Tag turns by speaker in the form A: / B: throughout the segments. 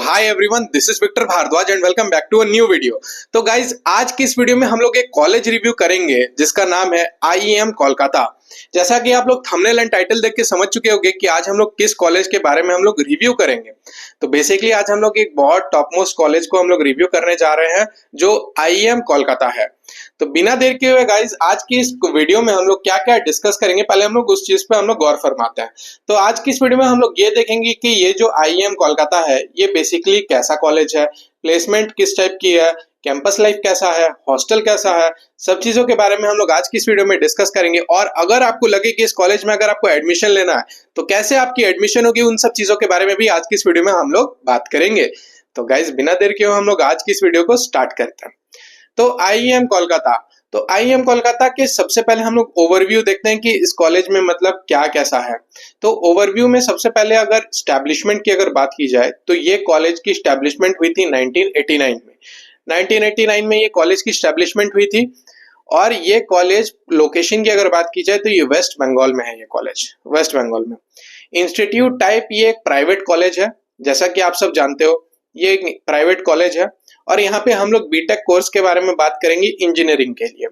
A: Hi everyone, this is Victor Bhardwaj and welcome back to a new video. तो guys, आज की इस video में हम लोग एक कॉलेज रिव्यू करेंगे जिसका नाम है आईईएम कोलकाता। जैसा कि आप लोग थंबनेल एंड टाइटल देख के समझ चुके होंगे कि आज हम लोग किस कॉलेज के बारे में हम लोग रिव्यू करेंगे। तो बेसिकली आज हम लोग एक बहुत टॉप मोस्ट कॉलेज को हम लोग रिव्यू करने जा रहे हैं जो आईईएम कोलकाता है। तो बिना देर किए हुए गाइज, आज की इस वीडियो में हम लोग क्या क्या डिस्कस करेंगे, पहले हम लोग उस चीज पे हम लोग गौर फरमाते हैं। तो आज की इस वीडियो में हम लोग ये देखेंगे कि ये जो आईईएम कोलकाता है ये बेसिकली कैसा कॉलेज है, प्लेसमेंट किस टाइप की है, कैंपस लाइफ कैसा है, हॉस्टल कैसा है, सब चीजों के बारे में हम लोग आज की इस वीडियो में डिस्कस करेंगे। और अगर आपको लगे कि इस कॉलेज में अगर आपको एडमिशन लेना है तो कैसे आपकी एडमिशन होगी, उन सब चीजों के बारे में भी आज की इस वीडियो में हम लोग बात करेंगे। तो गाइज, बिना देर किए हम लोग आज की इस वीडियो को स्टार्ट करते हैं। तो आईईएम कोलकाता, तो आईईएम कोलकाता के सबसे पहले हम लोग ओवरव्यू देखते हैं कि इस कॉलेज में मतलब क्या कैसा है। तो ओवरव्यू में सबसे पहले अगर स्टैब्लिशमेंट की अगर बात की जाए तो ये कॉलेज की स्टैब्लिशमेंट हुई थी 1989 में। 1989 में ये कॉलेज की स्टैब्लिशमेंट हुई थी। और ये कॉलेज लोकेशन की अगर बात की जाए तो ये वेस्ट बंगाल में है। ये कॉलेज वेस्ट बंगाल में इंस्टीट्यूट टाइप, ये एक प्राइवेट कॉलेज है। जैसा कि आप सब जानते हो ये एक प्राइवेट कॉलेज है। और यहाँ पे हम लोग बीटेक कोर्स के बारे में बात करेंगे इंजीनियरिंग के लिए।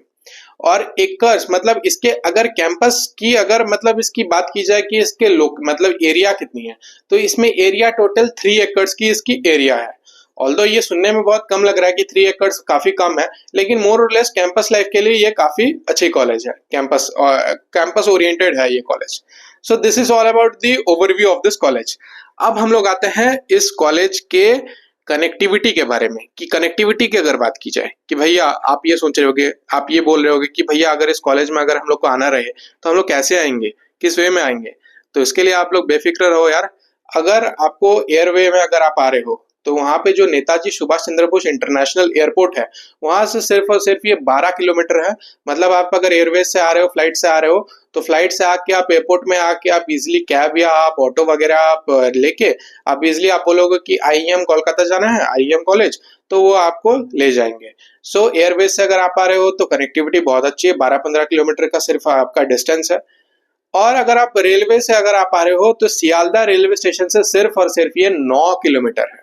A: और एकर्स मतलब इसके अगर कैंपस की अगर मतलब इसकी बात की जाए कि इसके लोग मतलब एरिया कितनी है, तो इसमें एरिया टोटल 3 एकर्स की इसकी एरिया है। ऑल्दो ये सुनने में बहुत कम लग रहा है कि 3 एकर्स काफी कम है, लेकिन मोर और लेस कैंपस लाइफ के लिए ये काफी अच्छी कॉलेज है। कैंपस ओरिएंटेड है ये college. So this is all about the overview of this college. अब हम लोग आते हैं इस कॉलेज के कनेक्टिविटी के बारे में कि कनेक्टिविटी की अगर बात की जाए कि भैया आप ये सोच रहे होगे, आप ये बोल रहे होगे कि भैया अगर इस कॉलेज में अगर हम लोग को आना रहे तो हम लोग कैसे आएंगे, किस वे में आएंगे। तो इसके लिए आप लोग बेफिक्र रहो यार। अगर आपको एयरवे में अगर आप आ रहे हो तो वहां पे जो नेताजी सुभाष चंद्र बोस इंटरनेशनल एयरपोर्ट है वहां से सिर्फ और सिर्फ ये 12 किलोमीटर है। मतलब आप अगर एयरवेज से आ रहे हो, फ्लाइट से आ रहे हो, तो फ्लाइट से आके आप एयरपोर्ट में आके आप इजिली कैब या आप ऑटो वगैरह आप लेके आप इजिली आप बोलोगे कि आईईएम कोलकाता जाना है, आईईएम कॉलेज, तो वो आपको ले जाएंगे। सो एयरवेज से अगर आप आ रहे हो तो कनेक्टिविटी बहुत अच्छी है। 12-15 किलोमीटर का सिर्फ आपका डिस्टेंस है। और अगर आप रेलवे से अगर आप आ रहे हो तो सियालदह रेलवे स्टेशन से सिर्फ और सिर्फ ये 9 किलोमीटर है,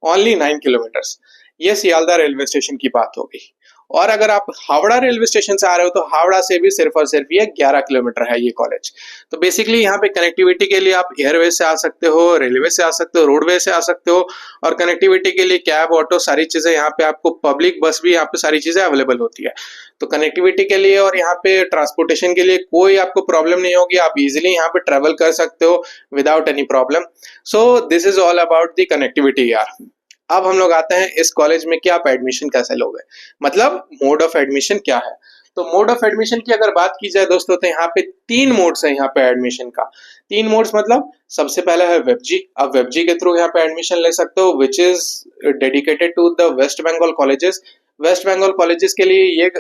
A: ओनली 9 किलोमीटर्स। ये सियालदह रेलवे स्टेशन की बात होगी। और अगर आप हावड़ा रेलवे स्टेशन से आ रहे हो तो हावड़ा से भी सिर्फ और सिर्फ ये 11 किलोमीटर है ये कॉलेज। तो बेसिकली यहाँ पे कनेक्टिविटी के लिए आप एयरवे से आ सकते हो, रेलवे से आ सकते हो, रोडवे से आ सकते हो। और कनेक्टिविटी के लिए कैब, ऑटो, सारी चीजें यहाँ पे आपको, पब्लिक बस भी यहाँ पे सारी चीजें अवेलेबल होती है। तो कनेक्टिविटी के लिए और यहाँ पे ट्रांसपोर्टेशन के लिए कोई आपको प्रॉब्लम नहीं होगी। आप इजिली यहाँ पे ट्रेवल कर सकते हो without any problem. So this is all about the connectivity यार। अब हम लोग आते हैं इस कॉलेज में कि आप एडमिशन कैसे लोगे, मतलब मोड ऑफ एडमिशन क्या है। तो मोड ऑफ एडमिशन की अगर बात की जाए दोस्तों तो यहाँ पे 3 मोड्स है यहाँ पे एडमिशन का। 3 मोड्स मतलब सबसे पहला है वेबजी। आप वेबजी के थ्रू यहाँ पे एडमिशन ले सकते हो, which is dedicated to the West Bengal colleges. West Bengal colleges के लिए ये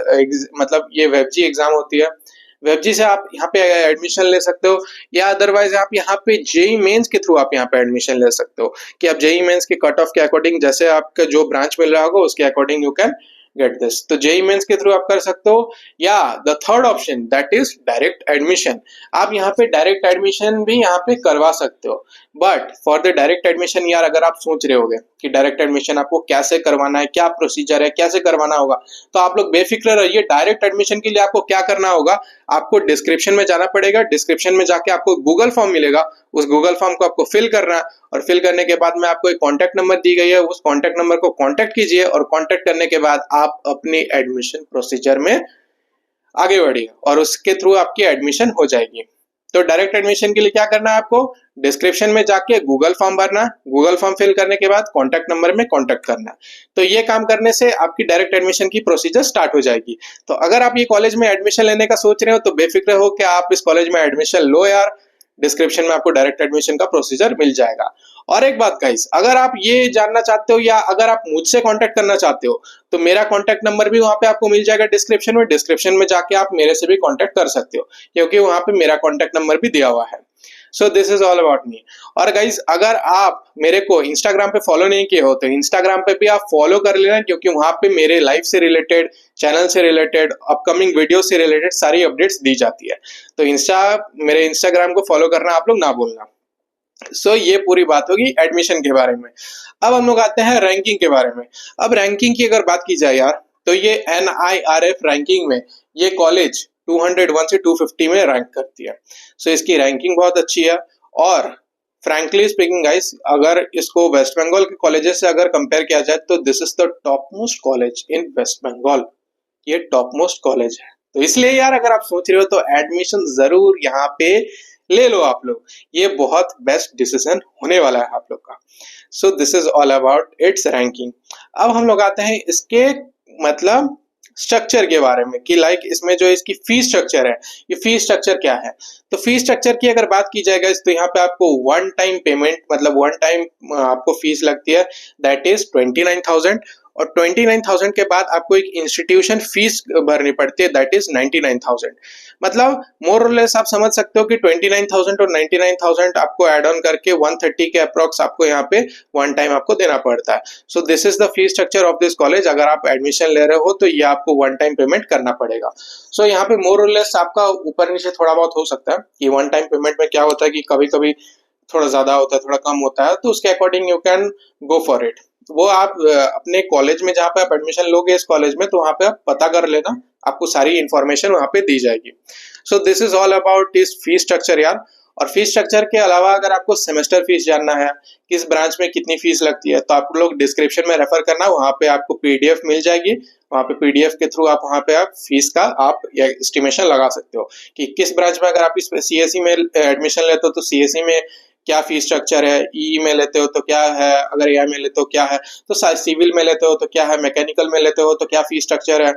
A: मतलब ये वेबजी एग्जाम होती है। वेबजी से आप यहाँ पे एडमिशन ले सकते हो, या अदरवाइज आप यहाँ पे जेई मेंस के थ्रू आप यहाँ पे एडमिशन ले सकते हो कि आप जेई मेंस के कट ऑफ के अकॉर्डिंग, जैसे आपका जो ब्रांच मिल रहा होगा उसके according you can get this. तो जेई मेंस के थ्रू आप कर सकते हो, या the third option that is direct admission. आप यहाँ पे डायरेक्ट एडमिशन भी यहाँ पे करवा सकते हो। But for the direct admission यार, अगर आप सोच रहे होगे कि डायरेक्ट एडमिशन आपको कैसे करवाना है, क्या प्रोसीजर है, कैसे करवाना होगा, तो आप लोग बेफिक्र रहिए। डायरेक्ट एडमिशन के लिए आपको क्या करना होगा, आपको डिस्क्रिप्शन में जाना पड़ेगा। डिस्क्रिप्शन में जाके आपको गूगल फॉर्म मिलेगा, उस गूगल फॉर्म को आपको फिल करना है। और फिल करने के बाद में आपको एक कॉन्टैक्ट नंबर दी गई है, उस कॉन्टैक्ट नंबर को कॉन्टैक्ट कीजिए और कॉन्टैक्ट करने के बाद आप अपनी एडमिशन प्रोसीजर में आगे बढ़िए और उसके थ्रू आपकी एडमिशन हो जाएगी। तो डायरेक्ट एडमिशन के लिए क्या करना है, आपको डिस्क्रिप्शन में जाके गूगल फॉर्म भरना, गूगल फॉर्म फिल करने के बाद कॉन्टैक्ट नंबर में कॉन्टैक्ट करना है। तो ये काम करने से आपकी डायरेक्ट एडमिशन की प्रोसीजर स्टार्ट हो जाएगी। तो अगर आप ये कॉलेज में एडमिशन लेने का सोच रहे हो तो बेफिक्र हो कि आप इस कॉलेज में एडमिशन लो यार। डिस्क्रिप्शन में आपको डायरेक्ट एडमिशन का प्रोसीजर मिल जाएगा। और एक बात गाइस, अगर आप ये जानना चाहते हो या अगर आप मुझसे कांटेक्ट करना चाहते हो तो मेरा कांटेक्ट नंबर भी वहां पे आपको मिल जाएगा डिस्क्रिप्शन में। डिस्क्रिप्शन में जाके आप मेरे से भी कांटेक्ट कर सकते हो क्योंकि वहां पे मेरा कांटेक्ट नंबर भी दिया हुआ है। So this is all about me. और गाइज, अगर आप मेरे को इंस्टाग्राम पे फॉलो नहीं किए हो तो इंस्टाग्राम पे भी आप फॉलो कर लेना, क्योंकि वहां पे मेरे लाइफ से रिलेटेड, चैनल से रिलेटेड, अपकमिंग वीडियो से रिलेटेड सारी अपडेट्स दी जाती है। तो मेरे इंस्टाग्राम को फॉलो करना आप लोग ना भूलना। सो ये पूरी बात होगी एडमिशन के बारे में। अब हम लोग आते हैं रैंकिंग के बारे में। अब रैंकिंग की अगर बात की जाए यार, तो ये NIRF रैंकिंग में ये कॉलेज 201 से 250 में रैंक करती है। सो इसकी रैंकिंग बहुत अच्छी है। और फ्रैंकली स्पीकिंग गाइस, अगर इसको वेस्ट बंगाल के कॉलेजेस से अगर कंपेयर किया जाए तो this is the top most college in West Bengal. ये टॉप मोस्ट कॉलेज है। तो इसलिए यार अगर आप सोच रहे हो तो एडमिशन जरूर यहाँ पे ले लो आप लोग। ये बहुत बेस्ट डिसीजन होने वाला है आप लोग का। So this is all about it's ranking. अब हम लोग आते हैं इसके मतलब स्ट्रक्चर के बारे में कि लाइक इसमें जो इसकी फीस स्ट्रक्चर है, ये फीस स्ट्रक्चर क्या है। तो फीस स्ट्रक्चर की अगर बात की जाएगा तो यहाँ पे आपको वन टाइम पेमेंट मतलब वन टाइम आपको फीस लगती है, दैट इज 29,000। और 29,000 के बाद आपको एक इंस्टीट्यूशन फीस भरनी पड़ती है, दैट इज 99,000। मतलब मोर और लेस आप समझ सकते हो कि 29,000 और 99,000 आपको एड ऑन करके 130 के अप्रॉक्स आपको यहाँ पे वन टाइम आपको देना पड़ता है। So this is the fees structure of this college. अगर आप एडमिशन ले रहे हो तो ये आपको वन टाइम पेमेंट करना पड़ेगा। सो यहाँ पे मोर और लेस आपका ऊपर नीचे थोड़ा बहुत हो सकता है कि वन टाइम पेमेंट में क्या होता है कि कभी कभी थोड़ा ज्यादा होता है, थोड़ा कम होता है, तो उसके according you can go for it. वो आप अपने कॉलेज में जहाँ पे आप एडमिशन लोगे इस कॉलेज में, तो वहाँ पे आप पता कर लेना, आपको सारी इंफॉर्मेशन वहाँ पे दी जाएगी। So this is all about इस फीस स्ट्रक्चर यार। और फीस स्ट्रक्चर के अलावा अगर आपको सेमेस्टर फीस जानना है, किस ब्रांच में कितनी फीस लगती है, तो आप लोग डिस्क्रिप्शन में रेफर करना, वहाँ पे आपको PDF मिल जाएगी। वहाँ पे PDF के थ्रू आप वहाँ पे आप फीस का आप एस्टिमेशन लगा सकते हो कि किस ब्रांच में। अगर आप इस CSE में एडमिशन लेते हो तो CSE में क्या फीस स्ट्रक्चर है, EE में लेते हो तो क्या है, अगर AI में लेते हो क्या है, तो सिविल में लेते हो तो क्या है, मैकेनिकल में लेते हो तो क्या फीस स्ट्रक्चर है।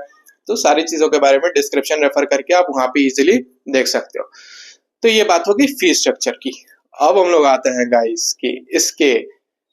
A: तो सारी चीजों के बारे में डिस्क्रिप्शन रेफर करके आप वहां पे इजीली देख सकते हो। तो ये बात होगी फीस स्ट्रक्चर की। अब हम लोग आते हैं गाइस कि इसके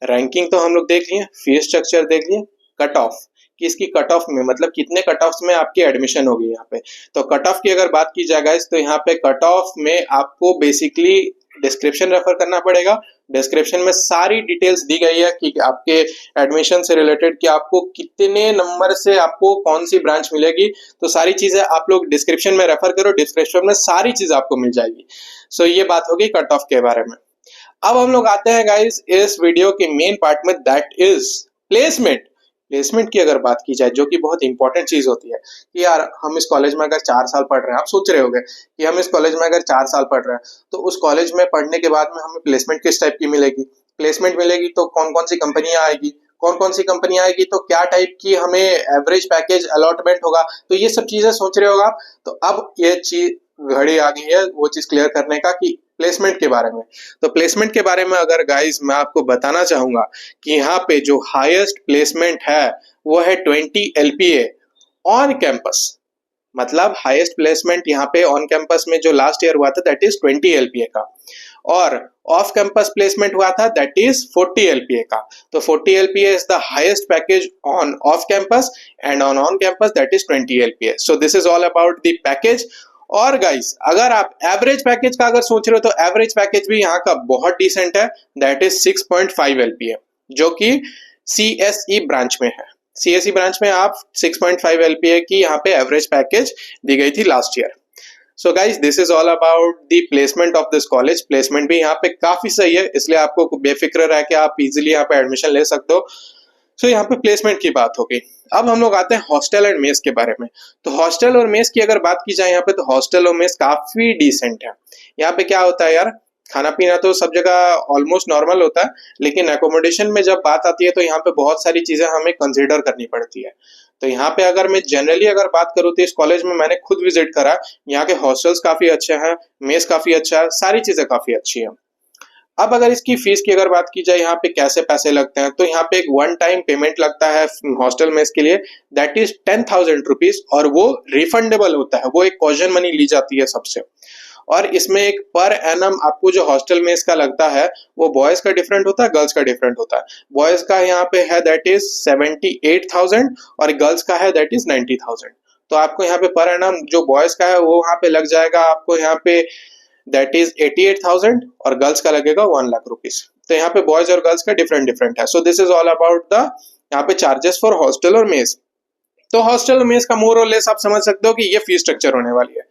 A: रैंकिंग तो हम लोग देख लिए, फीस स्ट्रक्चर देख लिए, कट ऑफ कि इसकी कट ऑफ में मतलब कितने कट ऑफ में आपकी एडमिशन होगी यहाँ पे। तो कट ऑफ की अगर बात की जाए गाइस, तो यहाँ पे कट ऑफ में आपको बेसिकली डिस्क्रिप्शन रेफर करना पड़ेगा। डिस्क्रिप्शन में सारी डिटेल्स दी गई है कि आपके एडमिशन से रिलेटेड कि आपको कितने नंबर से आपको कौन सी ब्रांच मिलेगी। तो सारी चीजें आप लोग डिस्क्रिप्शन में रेफर करो, डिस्क्रिप्शन में सारी चीज आपको मिल जाएगी। सो ये बात होगी कट ऑफ के बारे में। अब हम लोग आते हैं गाइस इस वीडियो के मेन पार्ट में, दैट इज प्लेसमेंट। प्लेसमेंट की अगर बात की जाए, जो कि बहुत इंपॉर्टेंट चीज होती है कि यार हम इस कॉलेज में अगर 4 साल पढ़ रहे हैं, आप सोच रहे होंगे कि हम इस कॉलेज में अगर 4 साल पढ़ रहे हैं तो उस कॉलेज में पढ़ने के बाद में हमें प्लेसमेंट किस टाइप की मिलेगी। प्लेसमेंट मिलेगी तो कौन कौन सी कंपनियां आएगी, कौन कौन सी कंपनियां आएगी तो क्या टाइप की हमें एवरेज पैकेज अलॉटमेंट होगा। तो ये सब चीजें सोच रहे होगा। तो अब ये चीज घड़ी आ गई है वो चीज क्लियर करने का कि प्लेसमेंट के बारे में। तो प्लेसमेंट के बारे में अगर गाइस मैं आपको बताना चाहूंगा कि यहाँ पे जो हाईएस्ट प्लेसमेंट है वो है 20 LPA ऑन कैंपस। मतलब हाईएस्ट प्लेसमेंट यहाँ पे ऑन कैंपस में जो लास्ट ईयर हुआ था दैट इज 20 LPA का, और ऑफ कैंपस प्लेसमेंट हुआ था दैट इज 40 LPA का। तो 40 LPA is the highest package on off campus and on campus that is 20 LPA। So this is all about the package. और guys अगर आप average package का अगर सोच रहे हो तो एवरेज पैकेज भी यहाँ का बहुत डिसेंट है, दैट इज 6.5 LPA, जो कि CSE ब्रांच में है। CSE ब्रांच में आप 6.5 LPA की यहाँ पे एवरेज पैकेज दी गई थी last year. So guys this is all about the placement of this college. Placement भी यहाँ पे काफी सही है, इसलिए आपको बेफिक्र रह के आप इजीली यहाँ पे एडमिशन ले सकते हो। सो यहाँ पे प्लेसमेंट की बात हो गई। अब हम लोग आते हैं हॉस्टल एंड मेस के बारे में। तो हॉस्टल और मेस की अगर बात की जाए यहाँ पे, तो हॉस्टल और मेस काफी डिसेंट है। यहाँ पे क्या होता है यार, खाना पीना तो सब जगह ऑलमोस्ट नॉर्मल होता है, लेकिन एकोमोडेशन में जब बात आती है तो यहाँ पे बहुत सारी चीजें हमें कंसिडर करनी पड़ती है। तो यहाँ पे अगर मैं जनरली अगर बात करूँ तो इस कॉलेज में मैंने खुद विजिट करा, यहाँ के हॉस्टल्स काफी अच्छे हैं, मेस काफी अच्छा है, सारी चीजें काफी अच्छी है। अब अगर इसकी फीस की अगर बात की जाए यहाँ पे कैसे पैसे लगते हैं, तो यहाँ पे एक वन टाइम पेमेंट लगता है हॉस्टल मेस के लिए, दैट इज 10,000 रुपीज, और वो रिफंडेबल होता है, वो एक कॉजन मनी ली जाती है सबसे। और इसमें एक पर एनम आपको जो हॉस्टल मेस का लगता है वो बॉयज का डिफरेंट होता है, गर्ल्स का डिफरेंट होता है। बॉयज का यहाँ पे है दैट इज 78,000 और गर्ल्स का है दैट इज 90,000। तो आपको यहाँ पे पर एनम जो बॉयज का है वो यहाँ पे लग जाएगा आपको यहाँ पे दैट इज 88,000 और गर्ल्स का लगेगा 1 लाख रुपीज। तो यहाँ पे बॉयज और गर्ल्स का डिफरेंट डिफरेंट है। So this is all about the यहाँ पे चार्जेस फॉर हॉस्टल और मेस। तो हॉस्टल और मेस का मोर और लेस आप समझ सकते हो कि ये फीस स्ट्रक्चर होने वाली है।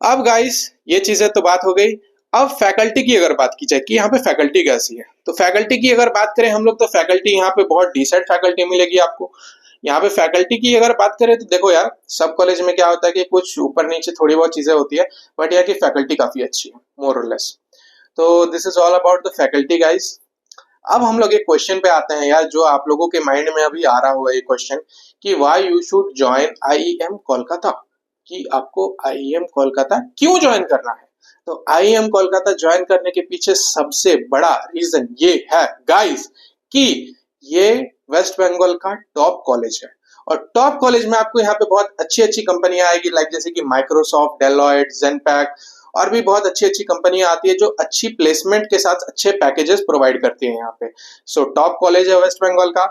A: अब गाइस ये चीजें तो बात हो गई। अब फैकल्टी की अगर बात की जाए कि यहाँ पे फैकल्टी कैसी है, तो फैकल्टी की अगर बात करें हम लोग, तो फैकल्टी यहाँ पे बहुत डिसेंट फैकल्टी मिलेगी आपको। यहाँ पे फैकल्टी की अगर बात करें तो देखो यार, सब कॉलेज में क्या होता है कि कुछ ऊपर नीचे थोड़ी बहुत चीजें होती है, बट यहाँ की फैकल्टी काफी अच्छी है, मोर और लेस। तो this is all about the faculty guys. अब हम लोग एक क्वेश्चन पे आते हैं यार, जो आप लोगों के माइंड में अभी आ रहा हुआ ये क्वेश्चन कि why you should join IEM Kolkata, कि आपको आईईएम कोलकाता क्यों ज्वाइन करना है। तो आईईएम कोलकाता ज्वाइन करने के पीछे सबसे बड़ा रीजन ये है गाइस कि ये वेस्ट बंगाल का टॉप कॉलेज है, और टॉप कॉलेज में आपको यहाँ पे बहुत अच्छी अच्छी कंपनियां आएगी, लाइक जैसे कि माइक्रोसॉफ्ट, डेलॉयट, जेनपैक और भी बहुत अच्छी अच्छी कंपनियां आती है जो अच्छी प्लेसमेंट के साथ अच्छे पैकेजेस प्रोवाइड करती है यहाँ पे। सो टॉप कॉलेज है वेस्ट बंगाल का,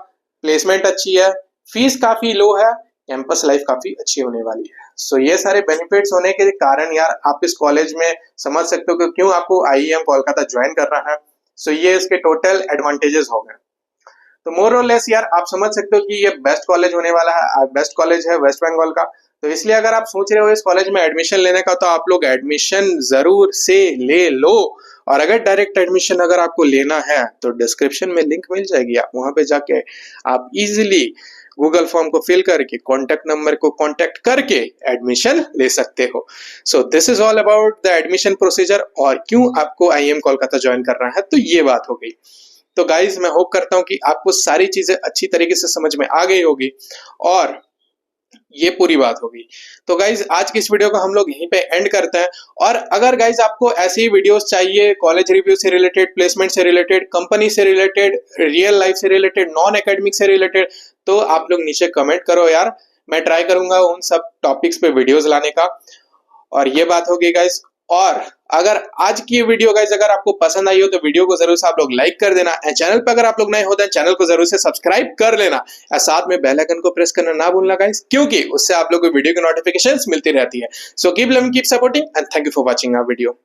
A: प्लेसमेंट अच्छी है, फीस काफी लो है, कैंपस लाइफ काफी अच्छी होने वाली है। सो ये सारे बेनिफिट्स होने के कारण यार आप इस कॉलेज में समझ सकते हो कि क्यों आपको आईईएम कोलकाता ज्वाइन करना है। सो ये इसके टोटल एडवांटेजेस हो गए। तो मोर और लेस यार आप समझ सकते हो कि ये बेस्ट कॉलेज होने वाला है, बेस्ट कॉलेज है वेस्ट बंगाल का। तो इसलिए अगर आप सोच रहे हो इस कॉलेज में एडमिशन लेने का, तो आप लोग एडमिशन जरूर से ले लो। और अगर डायरेक्ट एडमिशन अगर आपको लेना है तो डिस्क्रिप्शन में लिंक मिल जाएगी, आप वहां पे जाके आप इजीली गूगल फॉर्म को फिल करके कॉन्टेक्ट नंबर को कॉन्टेक्ट करके एडमिशन ले सकते हो। So this is all about the admission procedure और क्यों आपको आईएम कोलकाता ज्वाइन करना है। तो ये बात हो गई। तो गाइज मैं होप करता हूं कि आपको सारी चीजें अच्छी तरीके से समझ में आ गई होगी और ये पूरी बात होगी। तो गाइज आज की इस वीडियो को हम लोग यहीं पे एंड करते हैं। और अगर गाइज आपको ऐसी ही वीडियोस चाहिए कॉलेज रिव्यू से रिलेटेड, प्लेसमेंट से रिलेटेड, कंपनी से रिलेटेड, रियल लाइफ से रिलेटेड, नॉन एकेडमिक से रिलेटेड, तो आप लोग नीचे कमेंट करो यार, मैं ट्राई करूंगा उन सब टॉपिक्स पे वीडियोस लाने का। और ये बात होगी गाइज। और अगर आज की वीडियो गाइज अगर आपको पसंद आई हो तो वीडियो को जरूर से आप लोग लाइक कर देना। चैनल पर अगर आप लोग नए हो तो चैनल को जरूर से सब्सक्राइब कर लेना और साथ में बेल आइकन को प्रेस करना ना भूलना गाइज, क्योंकि उससे आप लोग को वीडियो की नोटिफिकेशंस मिलती रहती है। So keep learning, keep supporting and thank you for watching our video.